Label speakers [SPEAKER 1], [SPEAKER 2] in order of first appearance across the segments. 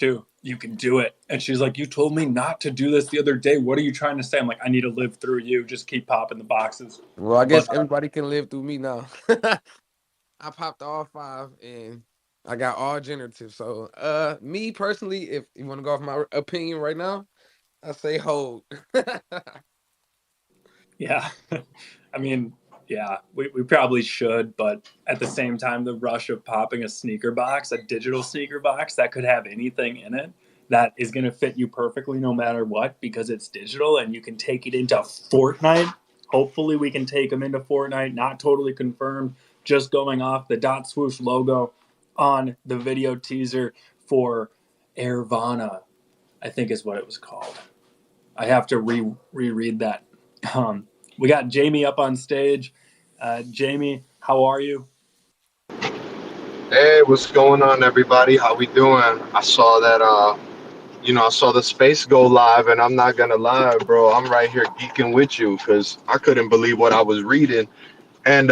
[SPEAKER 1] too. You can do it. And she's like, you told me not to do this the other day. What are you trying to say? I'm like, I need to live through you. Just keep popping the boxes.
[SPEAKER 2] Well, I guess
[SPEAKER 1] But
[SPEAKER 2] everybody can live through me now. I popped all 5 and I got all generative. So me personally, if you want to go off my opinion right now, I say hold.
[SPEAKER 1] yeah, I mean, yeah, we probably should. But at the same time, the rush of popping a sneaker box, a digital sneaker box that could have anything in it that is going to fit you perfectly no matter what because it's digital and you can take it into Fortnite. Hopefully we can take them into Fortnite, not totally confirmed, just going off the dotSwoosh logo on the video teaser for Airvana, I think is what it was called. I have to reread that. We got Jamie up on stage. Jamie, how are you?
[SPEAKER 3] Hey, what's going on, everybody? How we doing? I saw that, I saw the space go live, and I'm not gonna lie, bro. I'm right here geeking with you because I couldn't believe what I was reading, and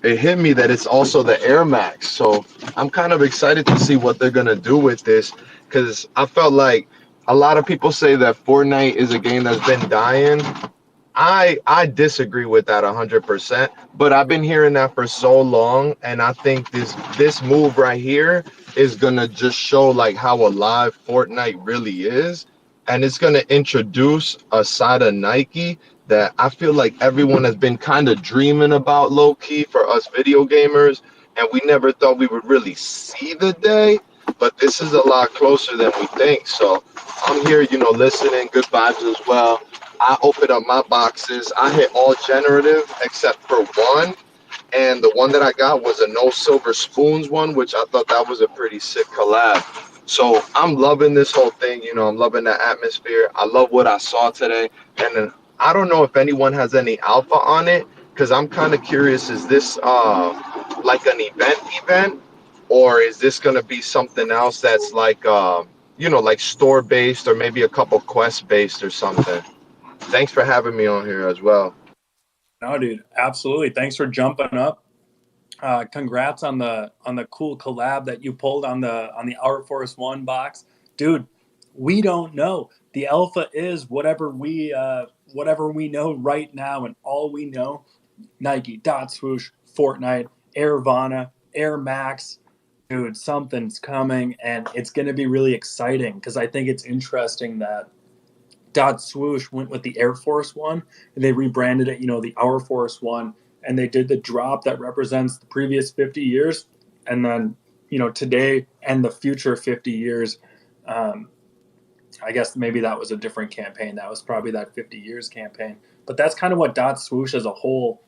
[SPEAKER 3] it hit me that it's also the Air Max. So I'm kind of excited to see what they're gonna do with this because I felt like a lot of people say that Fortnite is a game that's been dying. I disagree with that 100%, but I've been hearing that for so long, and I think this move right here is gonna just show like how alive Fortnite really is, and it's gonna introduce a side of Nike that I feel like everyone has been kind of dreaming about low key for us video gamers, and we never thought we would really see the day, but this is a lot closer than we think. So I'm here, listening, good vibes as well. I opened up my boxes. I hit all generative except for one. And the one that I got was a no silver spoons one, which I thought that was a pretty sick collab. So I'm loving this whole thing. I'm loving the atmosphere. I love what I saw today. And then I don't know if anyone has any alpha on it because I'm kind of curious. Is this like an event? Or is this going to be something else that's like, like store based or maybe a couple quest based or something? Thanks for having me on here as well.
[SPEAKER 1] No, dude, absolutely. Thanks for jumping up. Congrats on the cool collab that you pulled on the Our Force One box, dude. We don't know. The alpha is whatever we know right now, and all we know: Nike, dotSwoosh, Fortnite, Airvana, Air Max. Dude, something's coming, and it's going to be really exciting because I think it's interesting that dotSwoosh went with the Air Force One, and they rebranded it, the Our Force One, and they did the drop that represents the previous 50 years, and then, today and the future 50 years. I guess maybe that was a different campaign. That was probably that 50 years campaign. But that's kind of what dotSwoosh as a whole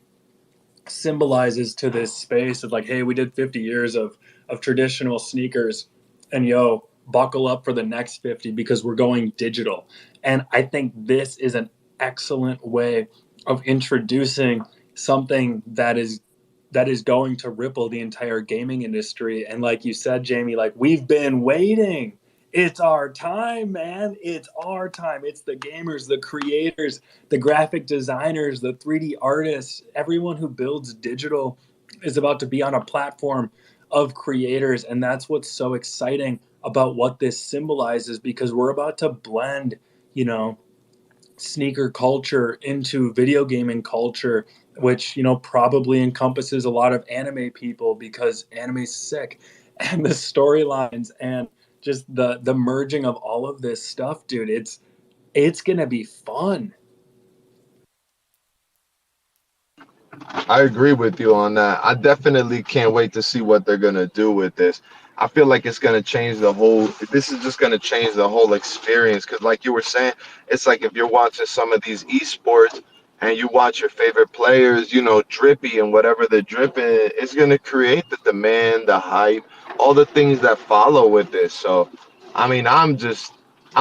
[SPEAKER 1] symbolizes to this space of like, hey, we did 50 years of traditional sneakers, and buckle up for the next 50 because we're going digital. And I think this is an excellent way of introducing something that is going to ripple the entire gaming industry. And like you said, Jamie, like we've been waiting. It's our time, man. It's our time. It's the gamers, the creators, the graphic designers, the 3D artists, everyone who builds digital is about to be on a platform of creators. And that's what's so exciting about what this symbolizes, because we're about to blend, sneaker culture into video gaming culture, which, probably encompasses a lot of anime people because anime's sick, and the storylines and just the merging of all of this stuff, dude. It's going to be fun.
[SPEAKER 3] I agree with you on that. I definitely can't wait to see what they're going to do with this. I feel like it's going to change this is just going to change the whole experience. Because like you were saying, it's like if you're watching some of these esports and you watch your favorite players, drippy and whatever they're dripping, it's going to create the demand, the hype, all the things that follow with this. So, I mean, I'm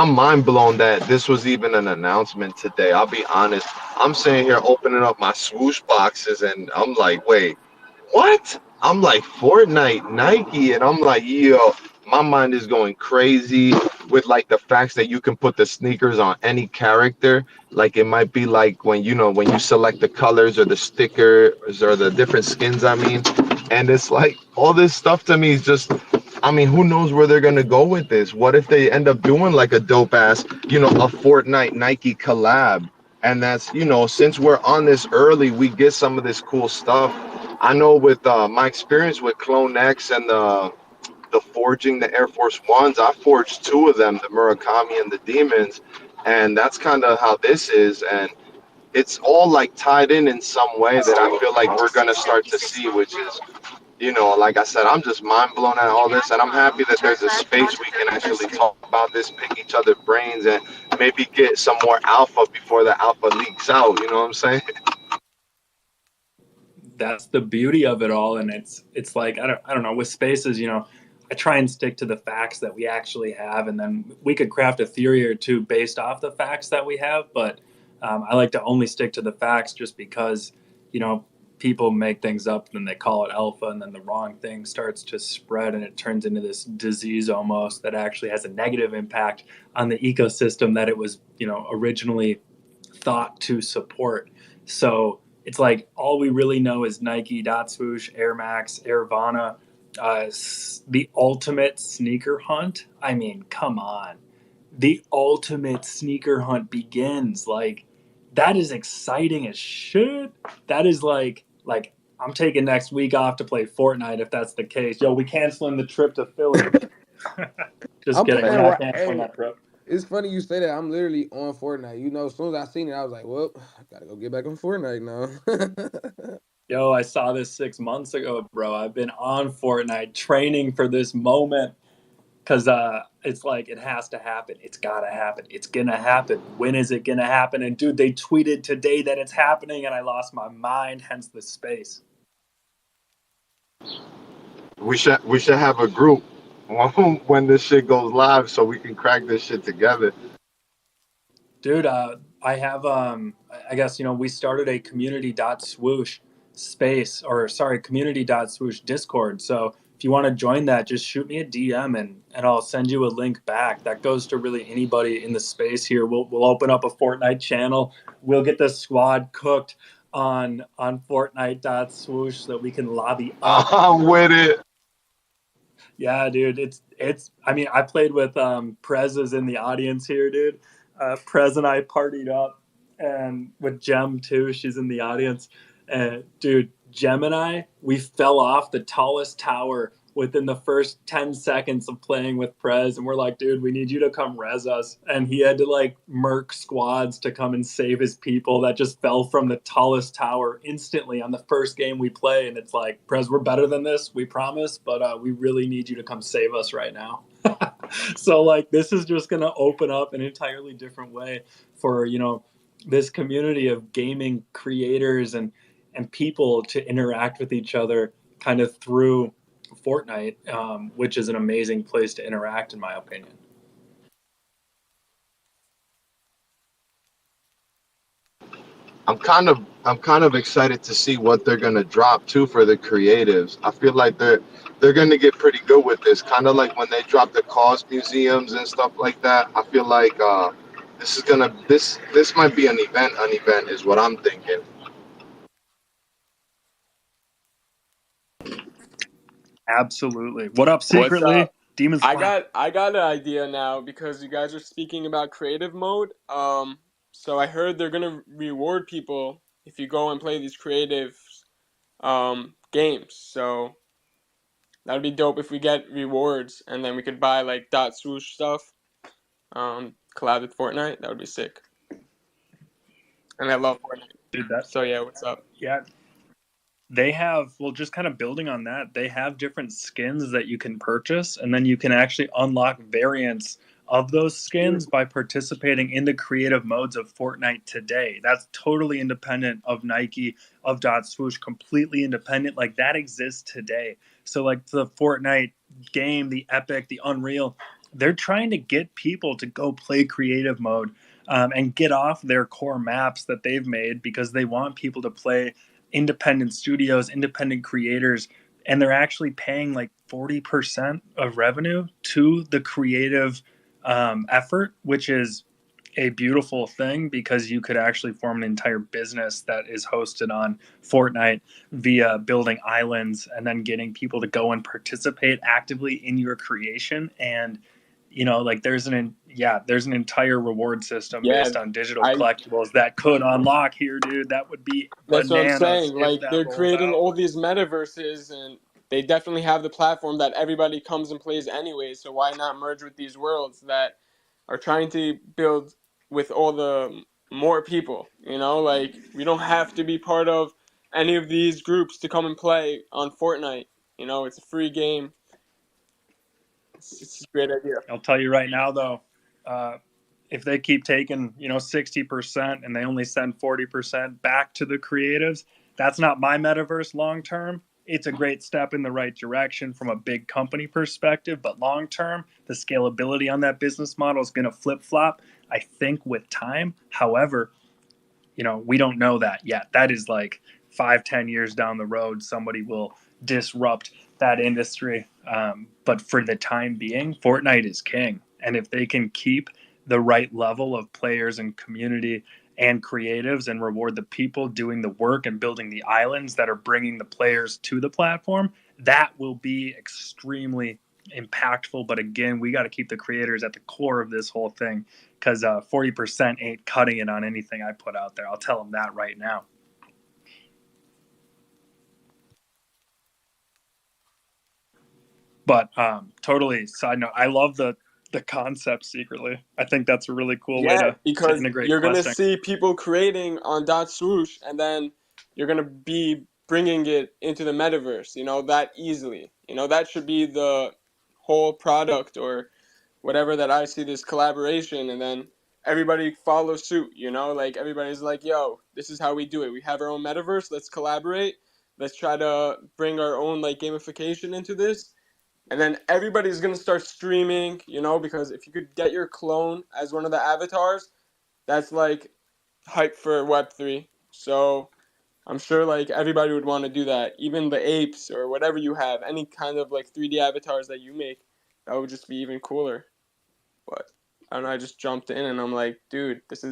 [SPEAKER 3] mind blown that this was even an announcement today. I'll be honest. I'm sitting here opening up my swoosh boxes and I'm like, wait, what? I'm like, Fortnite, Nike, and I'm like, yo, my mind is going crazy with like the facts that you can put the sneakers on any character. Like it might be like when you select the colors or the stickers or the different skins, and it's like all this stuff to me is just I mean, who knows where they're gonna go with this? What if they end up doing like a dope ass, a Fortnite Nike collab? And that's, since we're on this early, we get some of this cool stuff. I know with my experience with CloneX and the forging the Air Force Ones, I forged two of them, the Murakami and the Demons, and that's kind of how this is. And it's all like tied in some way that I feel like we're gonna start to see, which is, like I said, I'm just mind blown at all this, and I'm happy that there's a space we can actually talk about this, pick each other's brains, and maybe get some more alpha before the alpha leaks out. You know what I'm saying?
[SPEAKER 1] That's the beauty of it all, and it's like I don't know, with spaces, I try and stick to the facts that we actually have, and then we could craft a theory or two based off the facts that we have. But I like to only stick to the facts, just because people make things up and they call it alpha, and then the wrong thing starts to spread, and it turns into this disease almost that actually has a negative impact on the ecosystem that it was originally thought to support. So it's like all we really know is Nike, dotSwoosh, Air Max, Airvana, the ultimate sneaker hunt. I mean, come on. The ultimate sneaker hunt begins. Like, that is exciting as shit. That is like I'm taking next week off to play Fortnite if that's the case. Yo, we canceling the trip to Philly. Just
[SPEAKER 2] I'm
[SPEAKER 1] kidding. We're
[SPEAKER 2] playing
[SPEAKER 1] not
[SPEAKER 2] right.
[SPEAKER 1] canceling
[SPEAKER 2] Hey,
[SPEAKER 1] that trip.
[SPEAKER 2] it's funny you say that. I'm literally on Fortnite. As soon as I seen it, I was like, well, I gotta go get back on Fortnite now.
[SPEAKER 1] Yo, I saw this 6 months ago, bro. I've been on Fortnite training for this moment because it's like it has to happen. It's gotta happen. It's gonna happen. When is it gonna happen? And dude, they tweeted today that it's happening, and I lost my mind. Hence the space.
[SPEAKER 3] We should have a group when this shit goes live so we can crack this shit together.
[SPEAKER 1] Dude, I have I guess we started a community.swoosh space, or sorry, community.swoosh Discord. So if you want to join that, just shoot me a DM, and I'll send you a link back. That goes to really anybody in the space here. We'll open up a Fortnite channel. We'll get the squad cooked on Fortnite.swoosh so that we can lobby up.
[SPEAKER 3] I'm with it.
[SPEAKER 1] Yeah, dude, it's. I mean, I played with Prez is in the audience here, dude. Prez and I partied up, and with Gem too. She's in the audience, and dude, Gem and I, we fell off the tallest tower within the first 10 seconds of playing with Prez, and we're like, dude, we need you to come res us. And he had to like murk squads to come and save his people that just fell from the tallest tower instantly on the first game we play. And it's like, Prez, we're better than this, we promise, but we really need you to come save us right now. So like, this is just going to open up an entirely different way for this community of gaming creators and people to interact with each other kind of through Fortnite, which is an amazing place to interact, in my opinion.
[SPEAKER 3] I'm kind of excited to see what they're gonna drop too for the creatives. I feel like they're gonna get pretty good with this. Kind of like when they drop the cause museums and stuff like that. I feel like this might be an event. An event is what I'm thinking.
[SPEAKER 1] Absolutely. What up,
[SPEAKER 4] What's
[SPEAKER 1] secretly?
[SPEAKER 4] up?
[SPEAKER 1] Demons
[SPEAKER 4] I
[SPEAKER 1] Fly.
[SPEAKER 4] got an idea now because you guys are speaking about creative mode. So I heard they're gonna reward people if you go and play these creative games. So that'd be dope if we get rewards and then we could buy like dotSwoosh stuff. Collab with Fortnite. That would be sick. And I love Fortnite.
[SPEAKER 1] Dude, that,
[SPEAKER 4] So yeah, what's up?
[SPEAKER 1] yeah. They have, well, just kind of building on that, they have different skins that you can purchase, and then you can actually unlock variants of those skins by participating in the creative modes of Fortnite today. That's totally independent of Nike, of dotSwoosh, completely independent. Like, that exists today. So like the Fortnite game, the Epic, the Unreal, they're trying to get people to go play creative mode and get off their core maps that they've made, because they want people to play independent studios, independent creators, and they're actually paying like 40% of revenue to the creative effort, which is a beautiful thing because you could actually form an entire business that is hosted on Fortnite via building islands and then getting people to go and participate actively in your creation. And like there's an entire reward system
[SPEAKER 4] Yeah,
[SPEAKER 1] based on digital
[SPEAKER 4] I
[SPEAKER 1] collectibles that could unlock here, dude. That would be
[SPEAKER 4] that's what I'm
[SPEAKER 1] bananas
[SPEAKER 4] saying.
[SPEAKER 1] if
[SPEAKER 4] Like
[SPEAKER 1] that
[SPEAKER 4] they're
[SPEAKER 1] rolls
[SPEAKER 4] creating
[SPEAKER 1] out.
[SPEAKER 4] all these metaverses, and they definitely have the platform that everybody comes and plays anyway. So why not merge with these worlds that are trying to build with all the more people? Like we don't have to be part of any of these groups to come and play on Fortnite. It's a free game. It's a great idea.
[SPEAKER 1] I'll tell you right now, though, if they keep taking 60% and they only send 40% back to the creatives, that's not my metaverse long term. It's a great step in the right direction from a big company perspective, but long term, the scalability on that business model is going to flip flop, I think, with time. However, we don't know that yet. That is like 5-10 years down the road, somebody will disrupt that industry. But for the time being, Fortnite is king. And if they can keep the right level of players and community and creatives and reward the people doing the work and building the islands that are bringing the players to the platform, that will be extremely impactful. But again, we got to keep the creators at the core of this whole thing, because 40% ain't cutting it on anything I put out there. I'll tell them that right now. But totally side note, I love the concept secretly. I think that's a really cool way
[SPEAKER 4] Yeah,
[SPEAKER 1] to
[SPEAKER 4] because
[SPEAKER 1] integrate
[SPEAKER 4] you're gonna
[SPEAKER 1] questing.
[SPEAKER 4] see people creating on dotSwoosh, and then you're gonna be bringing it into the metaverse. That easily. That should be the whole product or whatever that I see this collaboration, and then everybody follows suit. Like everybody's like, "Yo, this is how we do it. We have our own metaverse. Let's collaborate. Let's try to bring our own like gamification into this." And then everybody's gonna start streaming, because if you could get your clone as one of the avatars, that's like hype for Web3. So I'm sure like everybody would want to do that. Even the apes or whatever you have, any kind of like 3D avatars that you make, that would just be even cooler. But I don't know, I just jumped in and I'm like, dude, this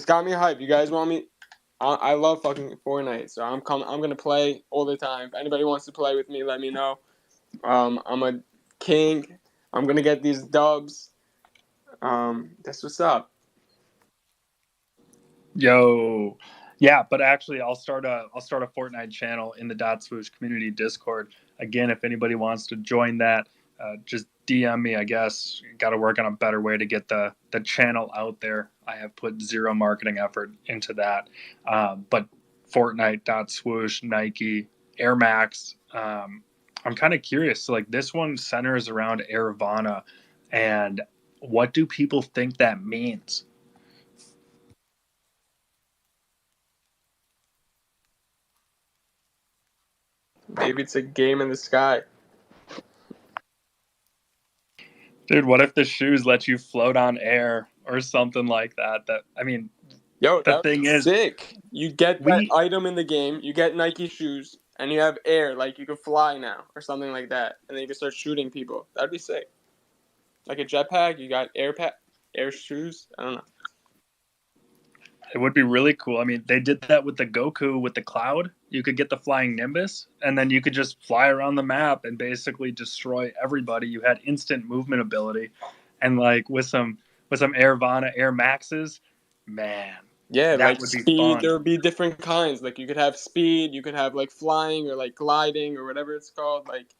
[SPEAKER 4] got me hype. You guys want me? I love fucking Fortnite, so I'm gonna play all the time. If anybody wants to play with me, let me know. I'm a king. I'm gonna get these dubs. That's what's up.
[SPEAKER 1] Yo, yeah, but actually, I'll start a Fortnite channel in the dotSwoosh community Discord. Again, if anybody wants to join that, just DM me. I guess got to work on a better way to get the channel out there. I have put zero marketing effort into that, but Fortnite, dotSwoosh, Nike, Air Max. I'm kind of curious. So, like, this one centers around Airvana, and what do people think that means?
[SPEAKER 4] Maybe it's a game in the sky.
[SPEAKER 1] Dude, what if the shoes let you float on air or something like that?
[SPEAKER 4] Yo,
[SPEAKER 1] The
[SPEAKER 4] that would
[SPEAKER 1] thing
[SPEAKER 4] be
[SPEAKER 1] is,
[SPEAKER 4] sick. You get that
[SPEAKER 1] we
[SPEAKER 4] item in the game, you get Nike shoes, and you have air, like you can fly now or something like that, and then you can start shooting people. That'd be sick. Like a jetpack, you got air shoes. I don't know.
[SPEAKER 1] it would be really cool. I mean, they did that with the Goku with the cloud. You could get the flying Nimbus, and then you could just fly around the map and basically destroy everybody. You had instant movement ability, and like with some Airvana Air Maxes, man,
[SPEAKER 4] Yeah,
[SPEAKER 1] that
[SPEAKER 4] like
[SPEAKER 1] would be
[SPEAKER 4] speed.
[SPEAKER 1] fun.
[SPEAKER 4] There would be different kinds. Like you could have speed, you could have like flying or like gliding or whatever it's called, like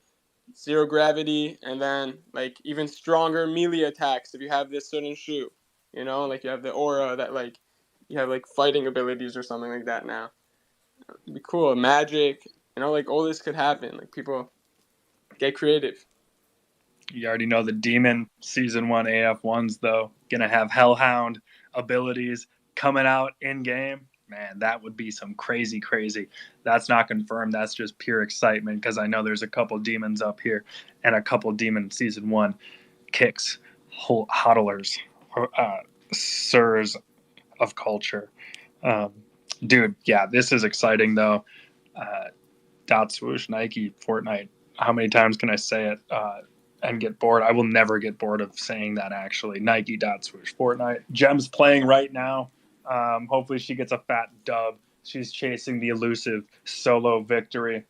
[SPEAKER 4] zero gravity, and then like even stronger melee attacks if you have this certain shoe. Like you have the aura that like you have like fighting abilities or something like that now. It'd be cool. Magic, like all this could happen. Like people get creative.
[SPEAKER 1] You already know the Demon Season 1 AF1s, though. Gonna have Hellhound abilities coming out in game. Man, that would be some crazy, crazy. That's not confirmed. That's just pure excitement because I know there's a couple demons up here and a couple Demon Season 1 kicks, hodlers, sirs of culture. Um, dude, yeah, this is exciting, though. Dot swoosh, Nike, Fortnite. How many times can I say it? and get bored. I will never get bored of saying that, actually. Nike dotSwoosh. Fortnite. Gem's playing right now. Hopefully she gets a fat dub. She's chasing the elusive solo victory.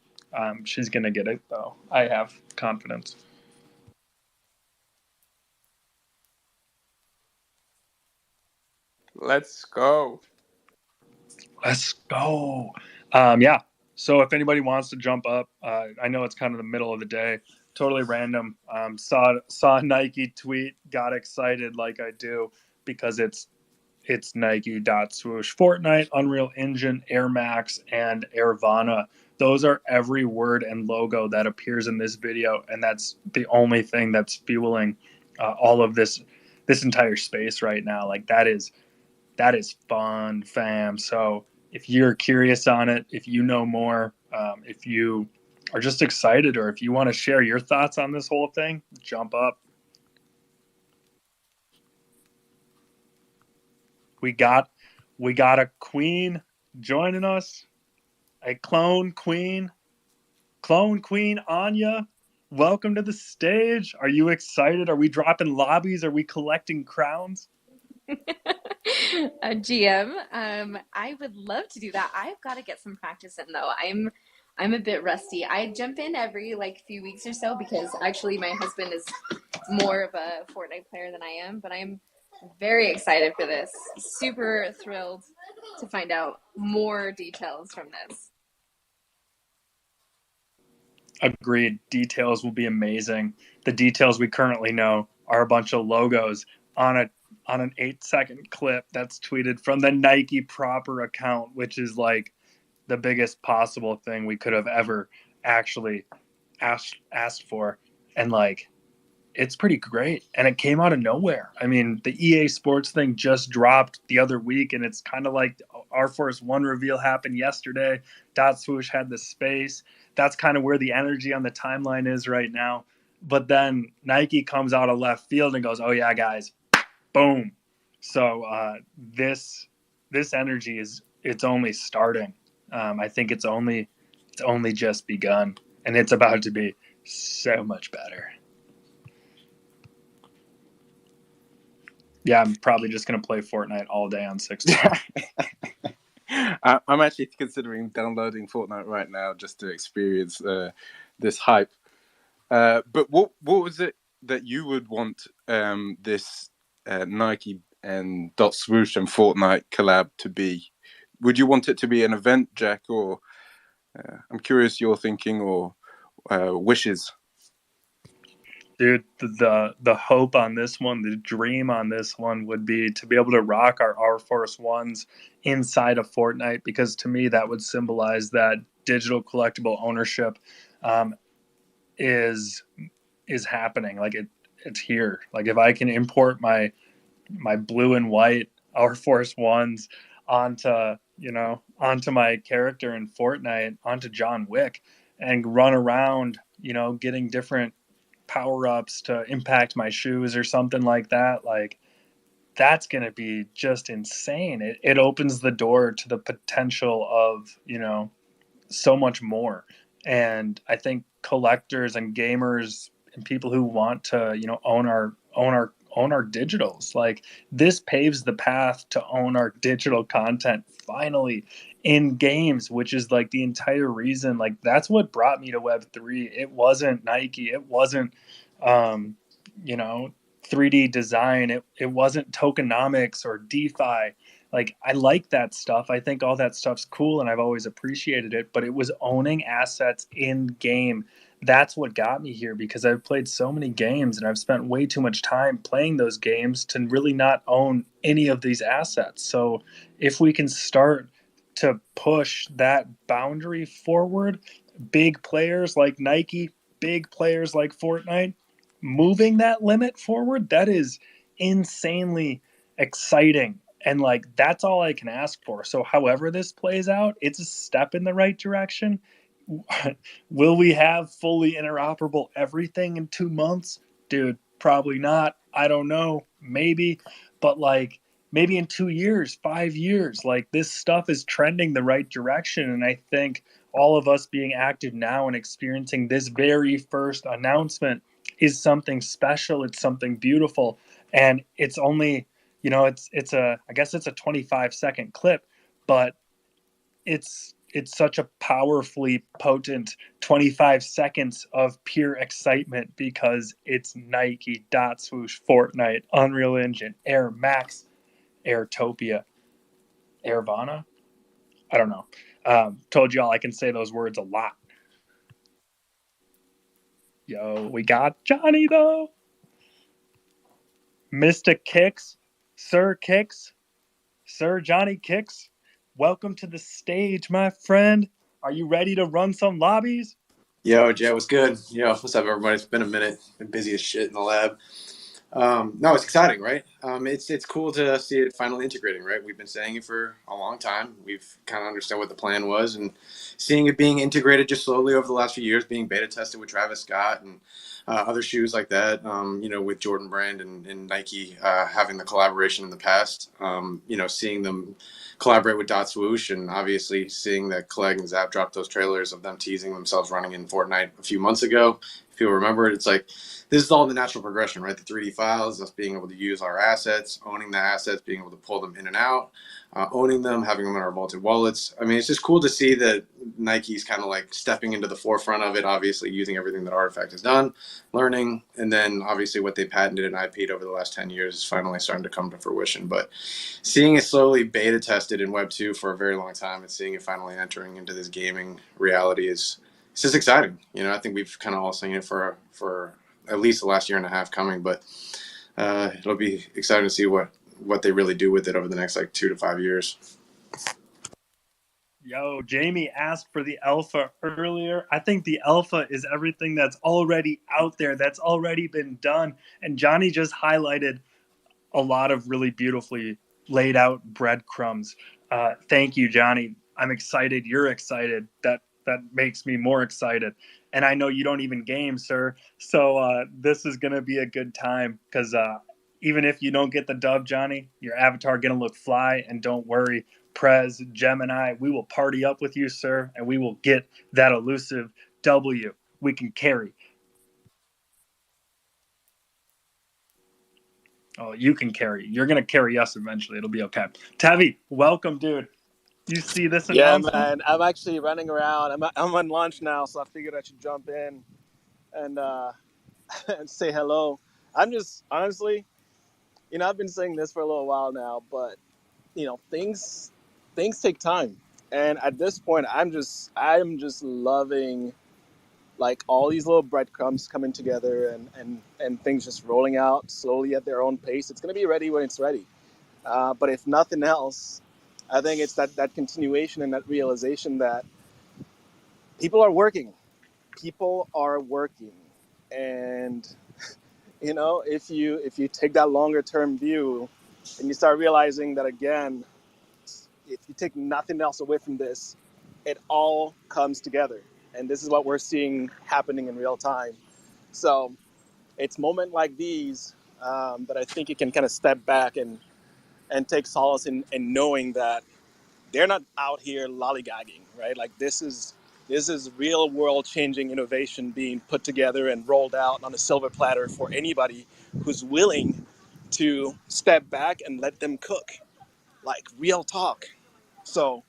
[SPEAKER 1] She's going to get it, though. I have confidence.
[SPEAKER 4] Let's go.
[SPEAKER 1] Let's go. Yeah. So if anybody wants to jump up, I know it's kind of the middle of the day, totally random. Saw a Nike tweet, got excited like I do because it's Nike dotSwoosh. Fortnite, Unreal Engine, Air Max, and Airvana. Those are every word and logo that appears in this video, and that's the only thing that's fueling all of this entire space right now. Like that is fun, fam. So if you're curious on it, if you know more, if you are just excited, or if you want to share your thoughts on this whole thing, jump up. We got a queen joining us, a clone queen Anya. Welcome to the stage. Are you excited? Are we dropping lobbies? Are we collecting crowns?
[SPEAKER 5] A GM. I would love to do that. I've got to get some practice in though. I'm a bit rusty. I jump in every few weeks or so because actually my husband is more of a Fortnite player than I am, but I'm very excited for this. Super thrilled to find out more details from this.
[SPEAKER 1] Agreed. Details will be amazing. The details we currently know are a bunch of logos on an 8-second clip that's tweeted from the Nike proper account, which is like the biggest possible thing we could have ever actually asked for. And like, it's pretty great. And it came out of nowhere. I mean, the EA Sports thing just dropped the other week, and it's kind of like our Force One reveal happened yesterday. dotSwoosh had the space. That's kind of where the energy on the timeline is right now. But then Nike comes out of left field and goes, "Oh yeah, guys, boom!" So this energy it's only starting. I think it's only just begun, and it's about to be so much better. Yeah, I'm probably just going to play Fortnite all day on 16.
[SPEAKER 6] I'm actually considering downloading Fortnite right now just to experience this hype. But what was it that you would want this Nike and dotSwoosh and Fortnite collab to be? Would you want it to be an event, Jack, or I'm curious your thinking or wishes?
[SPEAKER 1] Dude, the hope on this one, the dream on this one would be to be able to rock our Force Ones inside of Fortnite, because to me that would symbolize that digital collectible ownership is happening. Like it's here. Like if I can import my blue and white our Force Ones onto my character in Fortnite, onto John Wick, and run around, getting different power-ups to impact my shoes or something like that, like that's going to be just insane. It opens the door to the potential of so much more. And I think collectors and gamers and people who want to own our digitals, like this paves the path to own our digital content finally in games, which is like the entire reason. Like that's what brought me to Web3. It wasn't Nike, it wasn't 3D design, it wasn't tokenomics or DeFi. Like I like that stuff. I think all that stuff's cool and I've always appreciated it, but it was owning assets in game. That's what got me here, because I've played so many games and I've spent way too much time playing those games to really not own any of these assets. So if we can start to push that boundary forward, big players like Nike, big players like Fortnite, moving that limit forward, that is insanely exciting. And like that's all I can ask for. So however this plays out, it's a step in the right direction. Will we have fully interoperable everything in 2 months? Dude, probably not. I don't know. Maybe. But like maybe in 2 years, 5 years, like this stuff is trending the right direction. And I think all of us being active now and experiencing this very first announcement is something special. It's something beautiful. And it's only, it's I guess it's a 25-second clip, but it's such a powerfully potent 25 seconds of pure excitement because it's Nike, dotSwoosh, Fortnite, Unreal Engine, Air Max, Airtopia, Airvana. I don't know. Told y'all I can say those words a lot. Yo, we got Johnny though. Mr. Kicks, Sir Kicks, Sir Johnny Kicks. Welcome to the stage, my friend. Are you ready to run some lobbies?
[SPEAKER 7] Yo, Jay, what's good? Yo, what's up, everybody? It's been a minute. Been busy as shit in the lab. No, it's exciting, right? It's cool to see it finally integrating, right? We've been saying it for a long time. We've kind of understood what the plan was, and seeing it being integrated just slowly over the last few years, being beta tested with Travis Scott and other shoes like that, with Jordan Brand and Nike having the collaboration in the past, seeing them collaborate with dotSwoosh, and obviously seeing that Clegg and Zap dropped those trailers of them teasing themselves running in Fortnite a few months ago. If people remember it, it's like, this is all the natural progression, right? The 3D files, us being able to use our assets, owning the assets, being able to pull them in and out, owning them, having them in our vaulted wallets. I mean, it's just cool to see that Nike's kind of like stepping into the forefront of it, obviously using everything that Artifact has done, learning, and then obviously what they patented and IP'd over the last 10 years is finally starting to come to fruition. But seeing it slowly beta tested in Web 2 for a very long time and seeing it finally entering into this gaming reality it's just exciting. I think we've kind of all seen it for at least the last year and a half coming, but it'll be exciting to see what they really do with it over the next 2 to 5 years.
[SPEAKER 1] Yo, Jamie asked for the alpha earlier. I think the alpha is everything that's already out there, that's already been done. And Johnny just highlighted a lot of really beautifully laid out breadcrumbs. Thank you, Johnny. I'm excited. You're excited. That makes me more excited. And I know you don't even game, sir. So this is going to be a good time because even if you don't get the dub, Johnny, your avatar going to look fly. And don't worry, Prez, Gemini, we will party up with you, sir. And we will get that elusive W. We can carry. Oh, you can carry. You're going to carry us eventually. It'll be okay. Tevi, welcome, dude. You see this announcement?
[SPEAKER 8] Yeah, man. I'm actually running around. I'm on lunch now, so I figured I should jump in and and say hello. I'm just honestly, I've been saying this for a little while now, but things take time, and at this point, I'm just loving all these little breadcrumbs coming together and things just rolling out slowly at their own pace. It's gonna be ready when it's ready. But if nothing else, I think it's that continuation and that realization that people are working. People are working. And, if you take that longer term view and you start realizing that, again, if you take nothing else away from this, it all comes together. And this is what we're seeing happening in real time. So it's moments like these that I think you can kind of step back and take solace in knowing that they're not out here lollygagging, right? This is real world changing innovation being put together and rolled out on a silver platter for anybody who's willing to step back and let them cook, real talk. So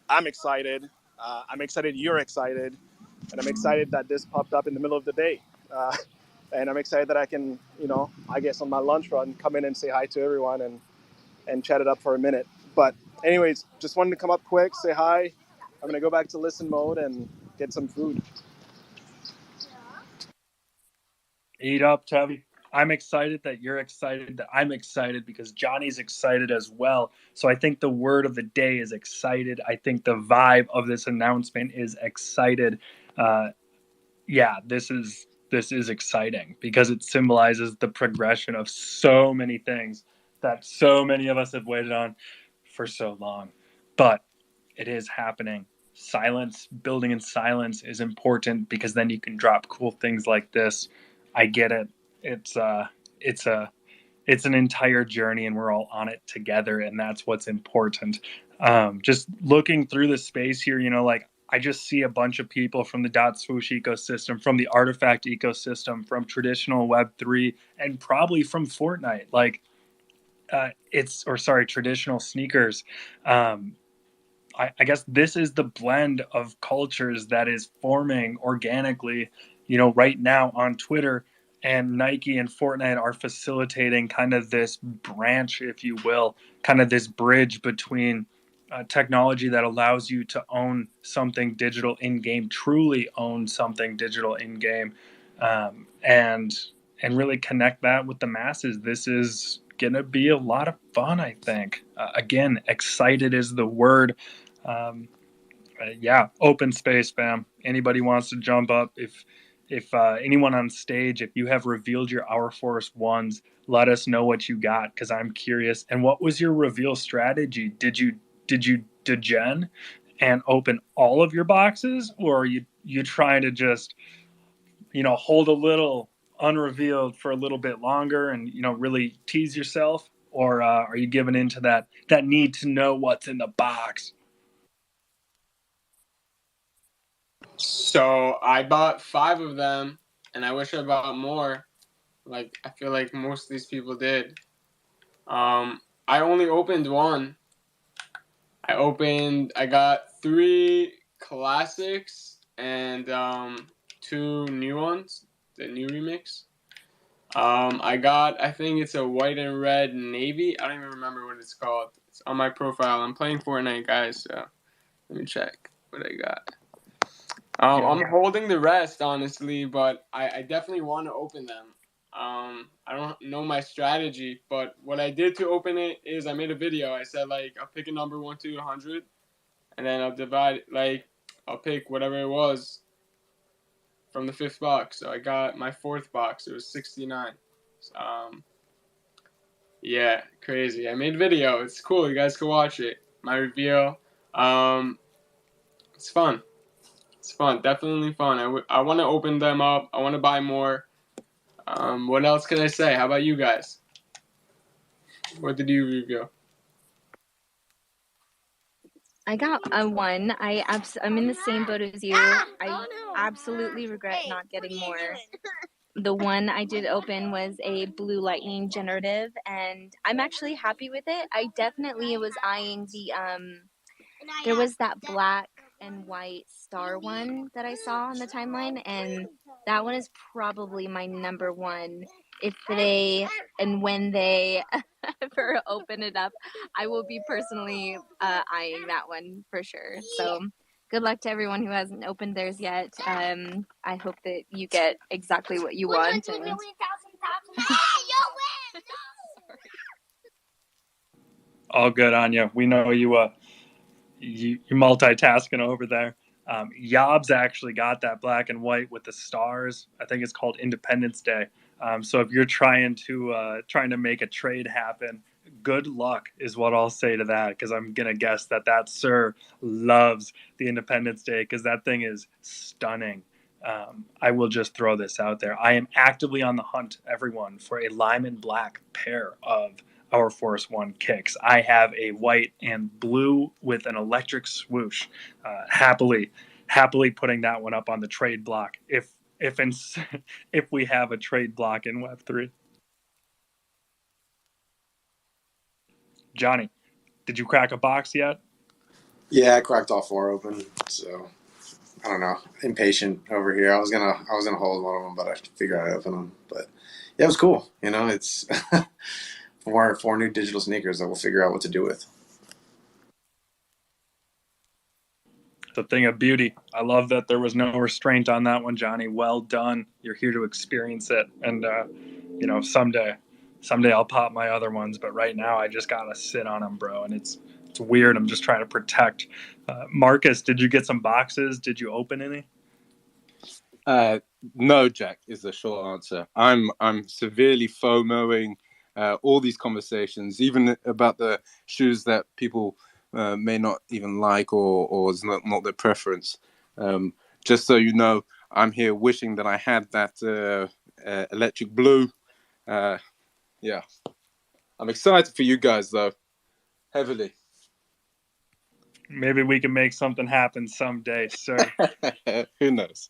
[SPEAKER 8] I'm excited. I'm excited you're excited. And I'm excited that this popped up in the middle of the day. And I'm excited that I can, I guess on my lunch run, come in and say hi to everyone and chat it up for a minute. But anyways, just wanted to come up quick, say hi. I'm going to go back to listen mode and get some food.
[SPEAKER 1] Eat up, Tevi. I'm excited that you're excited, that I'm excited because Johnny's excited as well. So I think the word of the day is excited. I think the vibe of this announcement is excited. This is exciting because it symbolizes the progression of so many things that so many of us have waited on for so long. But it is happening. Silence, building in silence is important because then you can drop cool things like this. I get it. It's an entire journey and we're all on it together, and that's what's important. Just looking through the space here, I just see a bunch of people from the dotSwoosh ecosystem, from the Artifact ecosystem, from traditional Web3, and probably from Fortnite. Like, traditional sneakers. I guess this is the blend of cultures that is forming organically, right now on Twitter, and Nike and Fortnite are facilitating kind of this branch, if you will, kind of this bridge between technology that allows you to own something digital in game, truly own something digital in game, and really connect that with the masses. This is gonna be a lot of fun, I think. Again, excited is the word. Yeah, open space, fam. Anybody wants to jump up? If anyone on stage, if you have revealed your Our Forest ones, let us know what you got, because I'm curious. And what was your reveal strategy? Did you degen and open all of your boxes, or are you trying to just hold a little unrevealed for a little bit longer and really tease yourself, or are you giving into that need to know what's in the box?
[SPEAKER 4] So I bought 5 of them, and I wish I bought more. Like, I feel like most of these people did. I only opened one. I got 3 classics and 2 new ones, the new remix. I think it's a white and red navy. I don't even remember what it's called. It's on my profile. I'm playing Fortnite, guys, so let me check what I got. I'm holding the rest, honestly, but I definitely want to open them. I don't know my strategy, but what I did to open it is I made a video. I said, like, I'll pick a number 1 to 100, and then I'll divide, like, I'll pick whatever it was from the 5th box. So I got my 4th box. It was 69. Yeah, crazy. I made a video. It's cool. You guys can watch it. My reveal. It's fun. It's fun. Definitely fun. I want to open them up. I want to buy more. What else can I say? How about you guys? What did you reveal?
[SPEAKER 5] I got a 1. I'm in the same boat as you. I absolutely regret not getting more. The one I did open was a Blue Lightning generative, and I'm actually happy with it. I definitely was eyeing there was that black and white star one that I saw on the timeline, and that one is probably my number 1. If they and when they ever open it up, I will be personally eyeing that one for sure. So good luck to everyone who hasn't opened theirs yet. I hope that you get exactly what you want. And...
[SPEAKER 1] All good on you. We know you're multitasking over there. Yobs actually got that black and white with the stars. I think it's called Independence Day. So if you're trying to make a trade happen, good luck is what I'll say to that, because I'm gonna guess that sir loves the Independence Day, because that thing is stunning. I will just throw this out there. I am actively on the hunt, everyone, for a lime and black pair of Our Force One kicks. I have a white and blue with an electric swoosh. Happily putting that one up on the trade block if we have a trade block in Web3. Johnny, did you crack a box yet?
[SPEAKER 7] Yeah, I cracked all 4 open, so I don't know. Impatient over here. I was gonna hold one of them, but I figured I'd open them. But yeah, it was cool. It's 4 new digital sneakers that we'll figure out what to do with.
[SPEAKER 1] It's a thing of beauty. I love that there was no restraint on that one, Johnny. Well done. You're here to experience it, and someday I'll pop my other ones, but right now I just gotta sit on them, bro. And it's weird. I'm just trying to protect. Marcus, did you get some boxes? Did you open any?
[SPEAKER 6] No, Jack, is the short answer. I'm severely FOMOing all these conversations, even about the shoes that people may not even like or is not their preference. Just so you know, I'm here wishing that I had that electric blue. Yeah, I'm excited for you guys though, heavily.
[SPEAKER 1] Maybe we can make something happen someday, sir.
[SPEAKER 6] Who knows?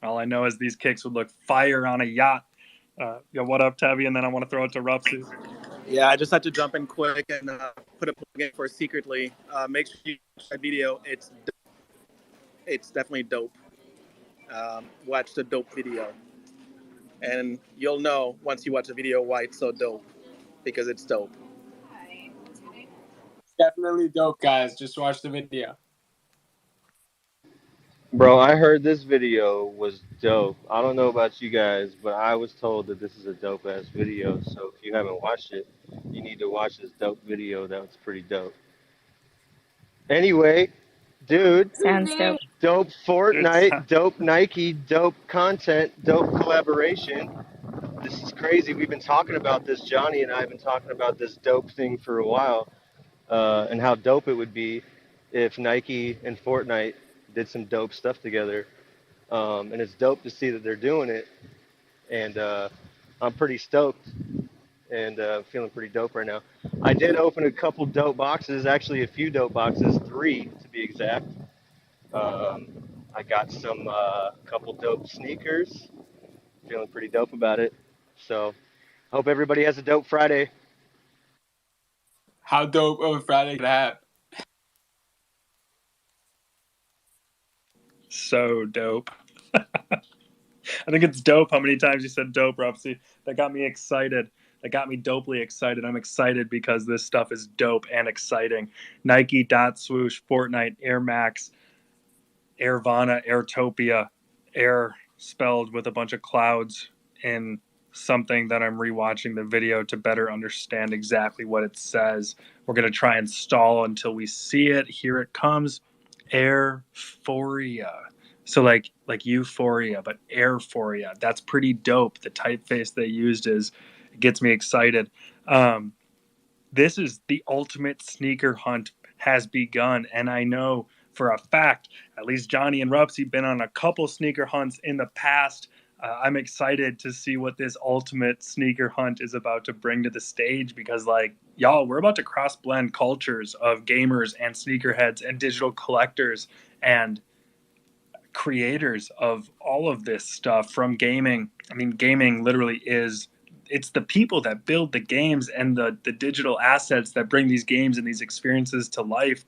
[SPEAKER 1] All I know is these kicks would look fire on a yacht. What up, Tabby? And then I want to throw it to Rupsy.
[SPEAKER 8] Yeah, I just had to jump in quick and put a plug in for Secretly. Make sure you watch that video. It's definitely dope. Watch the dope video. And you'll know once you watch the video why it's so dope. Because it's dope.
[SPEAKER 4] It's definitely dope, guys. Just watch the video.
[SPEAKER 3] Bro, I heard this video was dope. I don't know about you guys, but I was told that this is a dope ass video. So if you haven't watched it, you need to watch this dope video. That was pretty dope. Anyway, dude,
[SPEAKER 5] Sounds dope.
[SPEAKER 3] dope Fortnite, dope Nike, dope content, dope collaboration. This is crazy. We've been talking about this. Johnny and I have been talking about this dope thing for a while, and how dope it would be if Nike and Fortnite did some dope stuff together. And it's dope to see that they're doing it. And I'm pretty stoked and feeling pretty dope right now. I did open a couple dope boxes, actually a few dope boxes, 3 to be exact. I got some couple dope sneakers. Feeling pretty dope about it. So I hope everybody has a dope Friday.
[SPEAKER 4] How dope of a Friday could I have?
[SPEAKER 1] So dope. I think it's dope how many times you said dope, Rupsy. That got me excited. That got me dopely excited. I'm excited because this stuff is dope and exciting. Nike, dotSwoosh, Fortnite, Air Max, Airvana, Airtopia, Air spelled with a bunch of clouds in something that I'm rewatching the video to better understand exactly what it says. We're going to try and stall until we see it. Here it comes. Airphoria. So like euphoria, but airphoria. That's pretty dope. The typeface they used it gets me excited. This is the ultimate sneaker hunt has begun, and I know for a fact, at least Johnny and Rupsy been on a couple sneaker hunts in the past. I'm excited to see what this ultimate sneaker hunt is about to bring to the stage because, like, y'all, we're about to cross blend cultures of gamers and sneakerheads and digital collectors and creators of all of this stuff from gaming. I mean, gaming literally it's the people that build the games and the digital assets that bring these games and these experiences to life.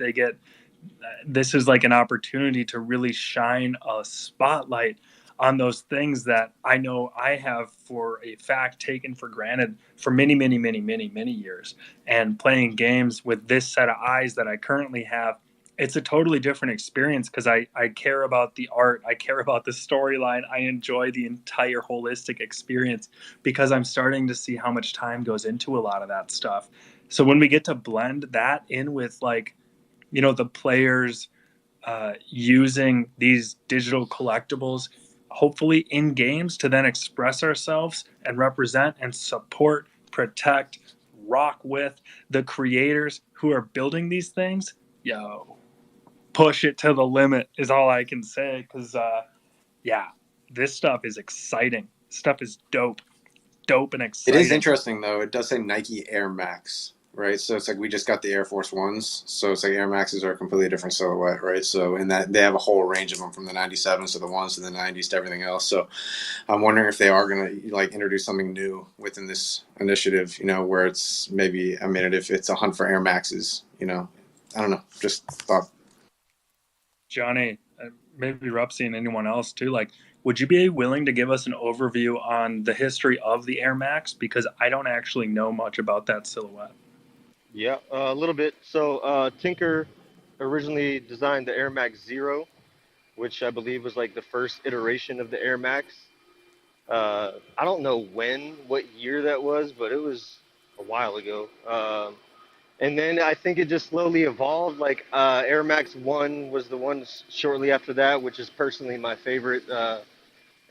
[SPEAKER 1] This is like an opportunity to really shine a spotlight on those things that I know I have for a fact taken for granted for many, many, many, many, many years. And playing games with this set of eyes that I currently have, it's a totally different experience because I care about the art. I care about the storyline. I enjoy the entire holistic experience because I'm starting to see how much time goes into a lot of that stuff. So when we get to blend that in with, like, you know, the players using these digital collectibles, hopefully in games, to then express ourselves and represent and support, protect, rock with the creators who are building these things, push it to the limit is all I can say. Because, this stuff is exciting. Stuff is dope and
[SPEAKER 7] It
[SPEAKER 1] exciting.
[SPEAKER 7] is interesting, though. It does say Nike Air Max, right? So it's like we just got the Air Force Ones. So it's like Air Maxes are a completely different silhouette, right? So in that they have a whole range of them from the 97s to the ones to the 90s to everything else. So I'm wondering if they are going to like introduce something new within this initiative, you know, where it's maybe, I mean, if it's a hunt for Air Maxes, you know, I don't know, just thought.
[SPEAKER 1] Johnny, maybe Rupsy and anyone else too, like, would you be willing to give us an overview on the history of the Air Max? Because I don't actually know much about that silhouette.
[SPEAKER 3] Yeah, a little bit. So Tinker originally designed the Air Max Zero, which I believe was like the first iteration of the Air Max. I don't know what year that was, but it was a while ago. And then I think it just slowly evolved. Like Air Max 1 was the one shortly after that, which is personally my favorite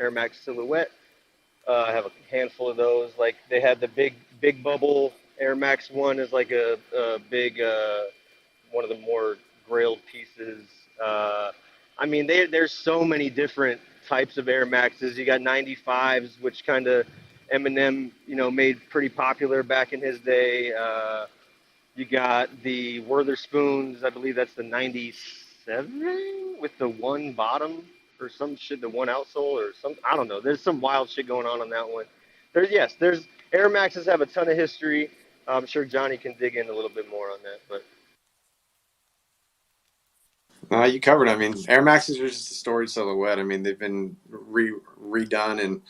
[SPEAKER 3] Air Max silhouette. I have a handful of those. Like they had the big bubble Air Max 1 is like a big one of the more grailed pieces. I mean, there's so many different types of Air Maxes. You got 95s, which kind of Eminem, you know, made pretty popular back in his day.
[SPEAKER 9] You got the Witherspoons, I believe that's the 97 with the one bottom or some shit, the one outsole or some, I don't know. There's some wild shit going on that one. There's Air Maxes have a ton of history. I'm sure Johnny can dig in a little bit more on that, but
[SPEAKER 7] You covered. I mean, Air Maxes are just a storied silhouette. I mean, they've been redone, and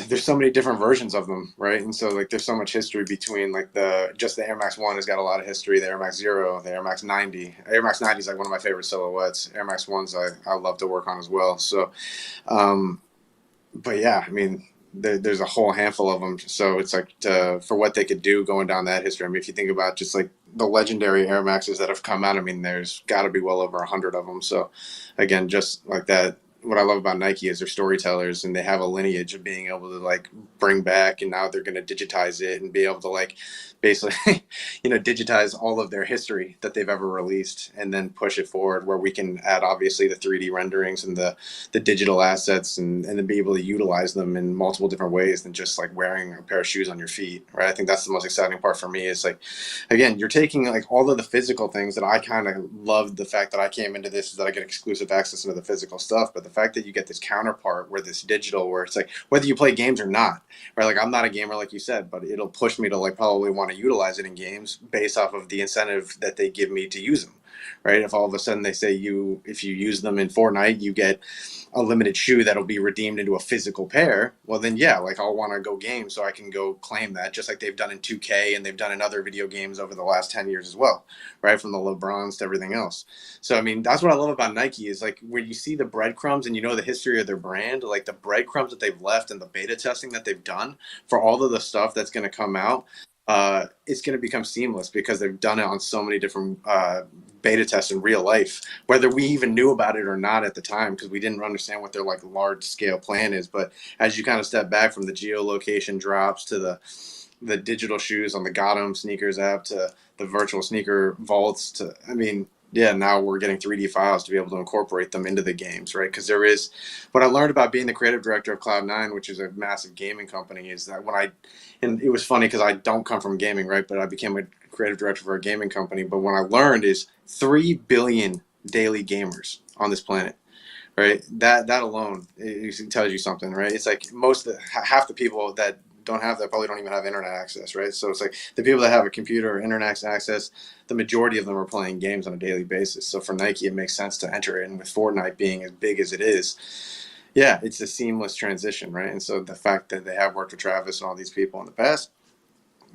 [SPEAKER 7] there's so many different versions of them, right? And so like, there's so much history between like the Air Max 1 has got a lot of history. The Air Max 0, the Air Max 90. Air Max 90 is like one of my favorite silhouettes. Air Max 1s I love to work on as well. So, but yeah, I mean, there's a whole handful of them. So it's like for what they could do going down that history. I mean, if you think about just like the legendary Air Maxes that have come out, I mean, there's got to be well over 100 of them. So again, just like that, what I love about Nike is they're storytellers, and they have a lineage of being able to like bring back, and now they're going to digitize it and be able to like basically, digitize all of their history that they've ever released, and then push it forward where we can add obviously the 3D renderings and the digital assets, and then be able to utilize them in multiple different ways than just like wearing a pair of shoes on your feet, right? I think that's the most exciting part for me is like, again, you're taking like all of the physical things that I kind of loved. The fact that I came into this is that I get exclusive access into the physical stuff, but the fact that you get this counterpart where this digital, where it's like whether you play games or not, right? Like I'm not a gamer like you said, but it'll push me to like probably want to utilize it in games based off of the incentive that they give me to use them, right? If all of a sudden they say if you use them in Fortnite, you get a limited shoe that'll be redeemed into a physical pair, well then yeah, like I'll want to go game so I can go claim that, just like they've done in 2K and they've done in other video games over the last 10 years as well, right? From the LeBrons to everything else. So I mean, that's what I love about Nike is like when you see the breadcrumbs and you know the history of their brand, like the breadcrumbs that they've left and the beta testing that they've done for all of the stuff that's going to come out, it's going to become seamless because they've done it on so many different beta tests in real life, whether we even knew about it or not at the time, because we didn't understand what their like large scale plan is. But as you kind of step back from the geolocation drops to the digital shoes on the Gotham sneakers app to the virtual sneaker vaults to, I mean, yeah, now we're getting 3D files to be able to incorporate them into the games, right? Because there is, what I learned about being the creative director of Cloud9, which is a massive gaming company, is that and it was funny because I don't come from gaming, right? But I became a creative director for a gaming company. But what I learned is 3 billion daily gamers on this planet, right? That alone, it tells you something, right? It's like half the people that don't have that probably don't even have internet access, right? So it's like the people that have a computer or internet access, the majority of them are playing games on a daily basis. So for Nike, it makes sense to enter it. And with Fortnite being as big as it is, yeah, it's a seamless transition, right? And so the fact that they have worked with Travis and all these people in the past,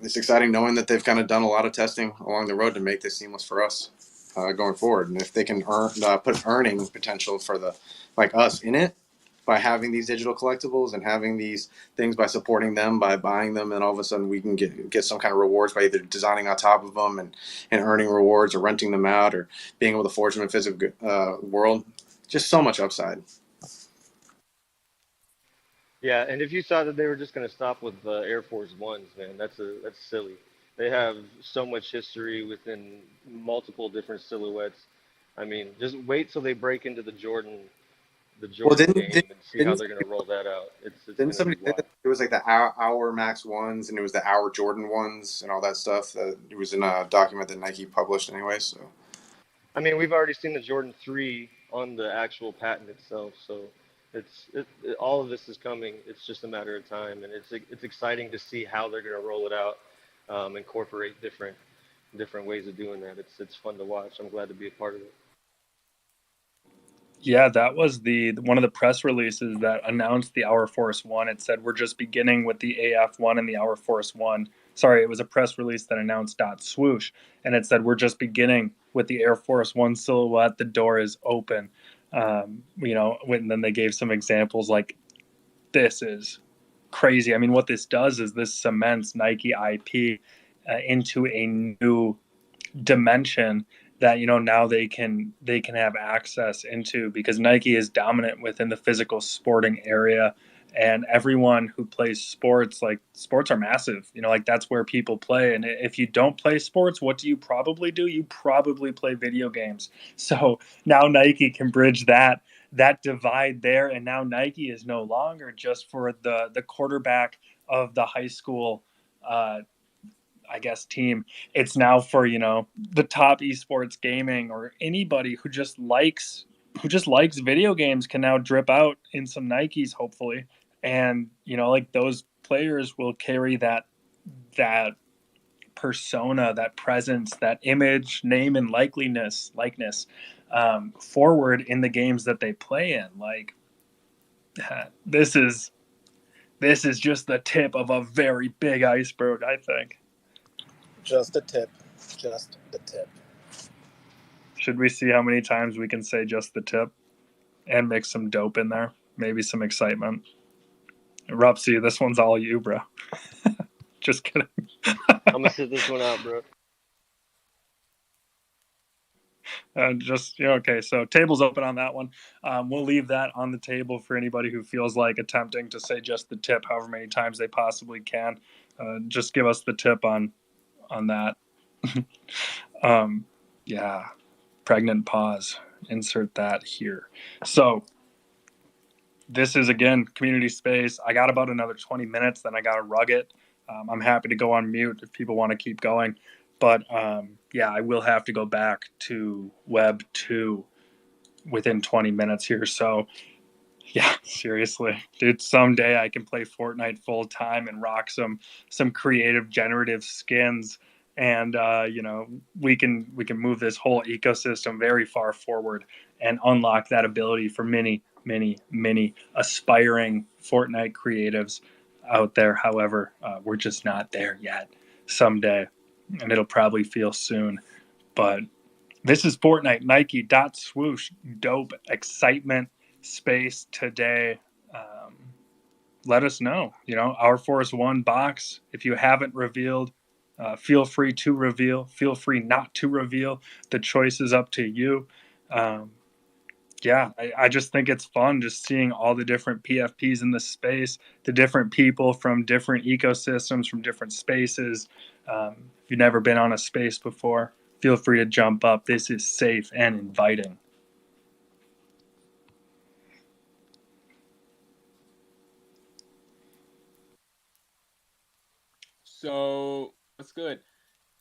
[SPEAKER 7] it's exciting knowing that they've kind of done a lot of testing along the road to make this seamless for us going forward. And if they can put earning potential for like us in it, by having these digital collectibles and having these things, by supporting them, by buying them, and all of a sudden we can get some kind of rewards by either designing on top of them and earning rewards or renting them out or being able to forge them in physical world. Just so much upside.
[SPEAKER 9] yeah. And if you thought that they were just going to stop with Air Force Ones, man, that's silly. They have so much history within multiple different silhouettes. I mean, just wait till they break into the
[SPEAKER 7] Well,
[SPEAKER 9] Jordan game and see how they're going to roll that out. It's going
[SPEAKER 7] didn't
[SPEAKER 9] to
[SPEAKER 7] somebody
[SPEAKER 9] be
[SPEAKER 7] say
[SPEAKER 9] wild.
[SPEAKER 7] that it was like the Hour Max ones and it was the Hour Jordan ones and all that stuff? That it was in a document that Nike published anyway. So
[SPEAKER 9] I mean, we've already seen the Jordan 3 on the actual patent itself, so all of this is coming. It's just a matter of time, and it's exciting to see how they're going to roll it out, incorporate different ways of doing that. It's fun to watch. I'm glad to be a part of it.
[SPEAKER 1] Yeah, that was the one of the press releases that announced the Hour Force One. It said we're just beginning with the AF1 and the Hour Force One. Sorry, it was a press release that announced dotSwoosh, and it said we're just beginning with the Air Force One silhouette. The door is open. And then they gave some examples like this is crazy. I mean, what this does is this cements Nike IP into a new dimension that now they can have access into, because Nike is dominant within the physical sporting area, and everyone who plays sports, like sports are massive, like that's where people play. And if you don't play sports, what do? You probably play video games. So now Nike can bridge that divide there, and now Nike is no longer just for the quarterback of the high school I guess, team. It's now for, you know, the top esports gaming, or anybody who just likes video games can now drip out in some Nikes, hopefully. And, you know, like, those players will carry that persona, that presence, that image, name, and likeness forward in the games that they play in. Like, this is just the tip of a very big iceberg, I think.
[SPEAKER 8] Just the tip. Just the tip.
[SPEAKER 1] Should we see how many times we can say just the tip and mix some dope in there? Maybe some excitement. Rupsy, this one's all you, bro. Just kidding.
[SPEAKER 9] I'm gonna sit this one out, bro.
[SPEAKER 1] Okay, so table's open on that one. We'll leave that on the table for anybody who feels like attempting to say just the tip however many times they possibly can. Just give us the tip on that. Yeah, pregnant pause. Insert that here. So this is, again, community space. I got about another 20 minutes, then I got to rug it. I'm happy to go on mute if people want to keep going. But yeah, I will have to go back to Web 2 within 20 minutes here. So yeah, seriously, dude, someday I can play Fortnite full time and rock some creative generative skins. And you know, we can move this whole ecosystem very far forward and unlock that ability for many aspiring Fortnite creatives out there. However, we're just not there yet. Someday, and it'll probably feel soon. But this is Fortnite, Nike, dotSwoosh, dope, excitement, space today. Let us know. You know, Our Force One box. If you haven't revealed, feel free to reveal. Feel free not to reveal. The choice is up to you. Yeah, I just think it's fun just seeing all the different PFPs in the space, the different people from different ecosystems, from different spaces. If you've never been on a space before, feel free to jump up. This is safe and inviting.
[SPEAKER 4] So that's good.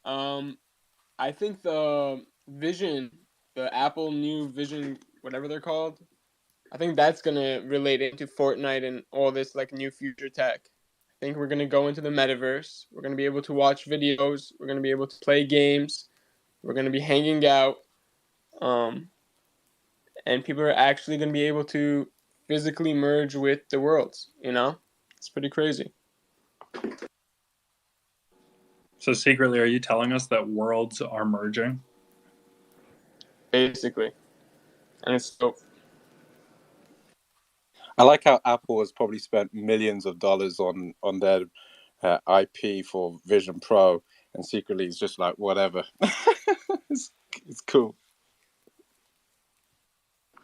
[SPEAKER 4] I think the Vision, the Apple new Vision, whatever they're called, I think that's gonna relate into Fortnite and all this like new future tech. I think we're gonna go into the metaverse. We're gonna be able to watch videos. We're gonna be able to play games. We're gonna be hanging out, and people are actually gonna be able to physically merge with the worlds. You know, it's pretty crazy.
[SPEAKER 1] So secretly, are you telling us that worlds are merging?
[SPEAKER 4] Basically, and it's dope.
[SPEAKER 6] I like how Apple has probably spent millions of dollars on their IP for Vision Pro, and secretly it's just like whatever. it's cool.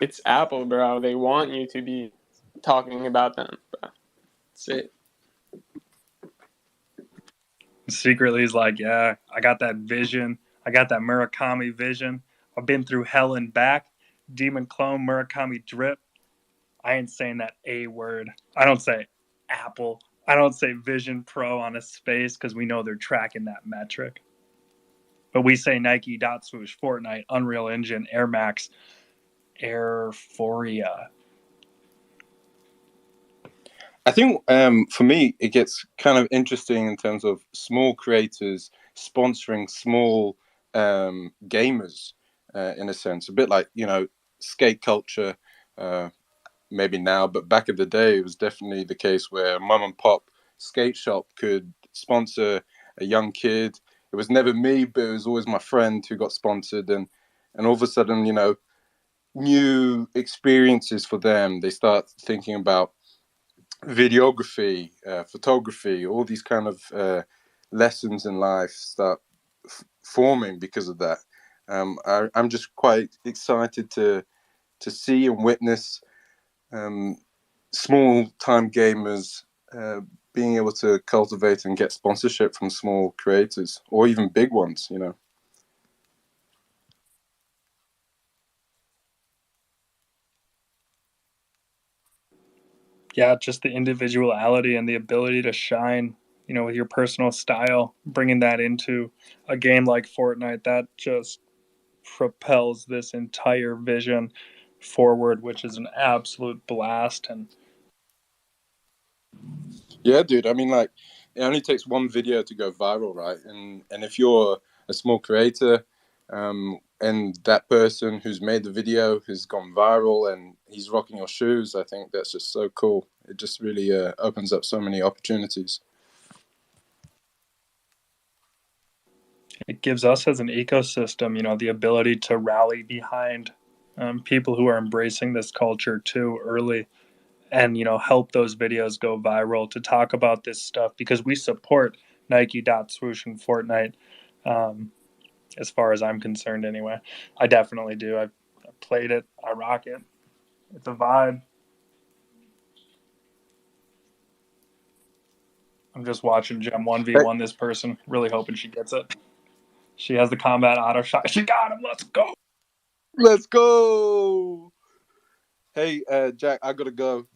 [SPEAKER 4] It's Apple, bro. They want you to be talking about them. Bro. That's it.
[SPEAKER 1] Secretly, he's like, yeah, I got that vision. I got that Murakami vision. I've been through hell and back. Demon clone Murakami drip. I ain't saying that A word. I don't say Apple. I don't say Vision Pro on a space because we know they're tracking that metric. But we say Nike, dotSwoosh, Fortnite, Unreal Engine, Air Max, Airforia.
[SPEAKER 6] I think for me, it gets kind of interesting in terms of small creators sponsoring small gamers, in a sense. A bit like, you know, skate culture, maybe now, but back in the day, it was definitely the case where a mom and pop skate shop could sponsor a young kid. It was never me, but it was always my friend who got sponsored. And all of a sudden, you know, new experiences for them. They start thinking about videography, photography, all these kind of lessons in life start forming because of that. I'm just quite excited to see and witness small time gamers being able to cultivate and get sponsorship from small creators or even big ones, you know.
[SPEAKER 1] Yeah, just the individuality and the ability to shine with your personal style, bringing that into a game like Fortnite, that just propels this entire vision forward, which is an absolute blast. And
[SPEAKER 6] Yeah, dude. I mean, like, it only takes one video to go viral, right? And if you're a small creator, and that person who's made the video has gone viral and he's rocking your shoes, I think that's just so cool. It just really opens up so many opportunities.
[SPEAKER 1] it gives us as an ecosystem, the ability to rally behind people who are embracing this culture too early, and help those videos go viral, to talk about this stuff, because we support Nike, dotSwoosh, and Fortnite. As far as I'm concerned, anyway, I definitely do. I've played it. I rock it. It's a vibe. I'm just watching Gem 1v1 this person, really hoping she gets it. She has the combat auto shot. She got him. Let's go.
[SPEAKER 6] Let's go. Hey, Jack, I gotta go.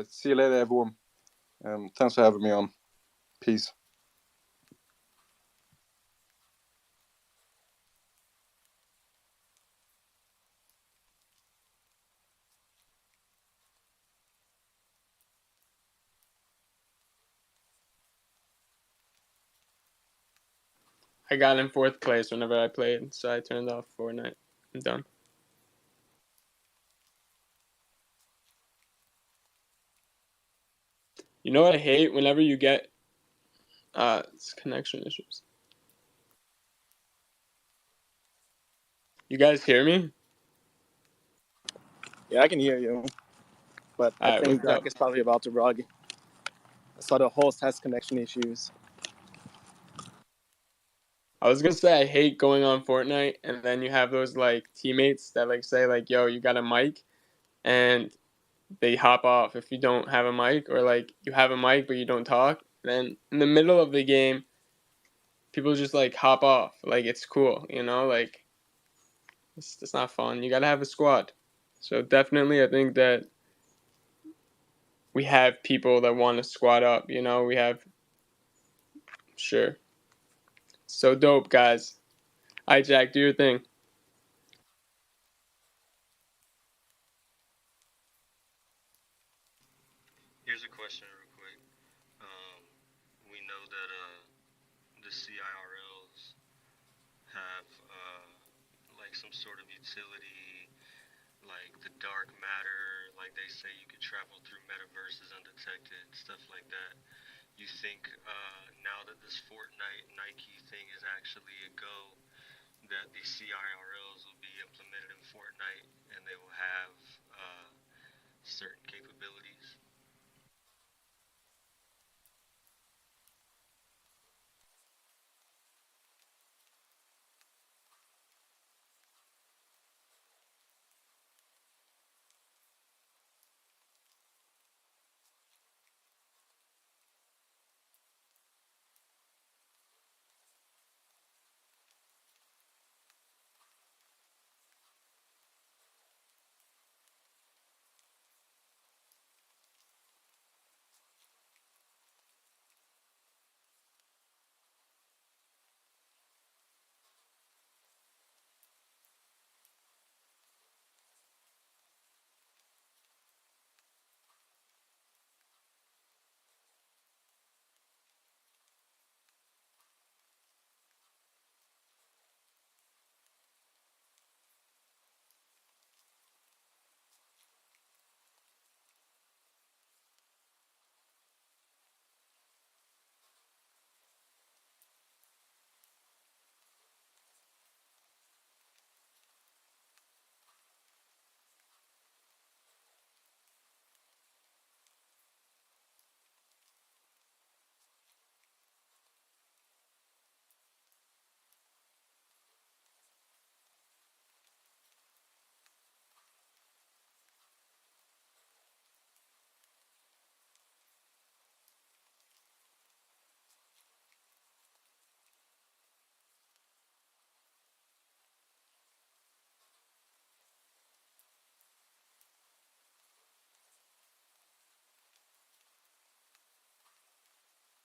[SPEAKER 6] See you later, everyone. Thanks for having me on. Peace.
[SPEAKER 4] I got in 4th place whenever I played, so I turned off Fortnite. I'm done. You know what I hate? Whenever you get it's connection issues. You guys hear me?
[SPEAKER 8] Yeah, I can hear you, but I
[SPEAKER 4] Alright,
[SPEAKER 8] think
[SPEAKER 4] what's
[SPEAKER 8] Jack
[SPEAKER 4] up?
[SPEAKER 8] is probably about to rug. So the host has connection issues.
[SPEAKER 4] I was gonna say I hate going on Fortnite and then you have those like teammates that like say like, yo, you got a mic, and they hop off if you don't have a mic, or like you have a mic but you don't talk. Then in the middle of the game, people just like hop off. Like it's cool, like it's not fun. You gotta have a squad. So definitely I think that we have people that want to squad up, we have, sure. So dope, guys. All right, Jack, do your thing.
[SPEAKER 9] Here's a question real quick. We know that the CIRLs have like some sort of utility, like the dark matter, like they say you could travel through metaverses undetected, stuff like that. You think now that this Fortnite Nike thing is actually a go, that the CIRLs will be implemented in Fortnite and they will have certain capabilities?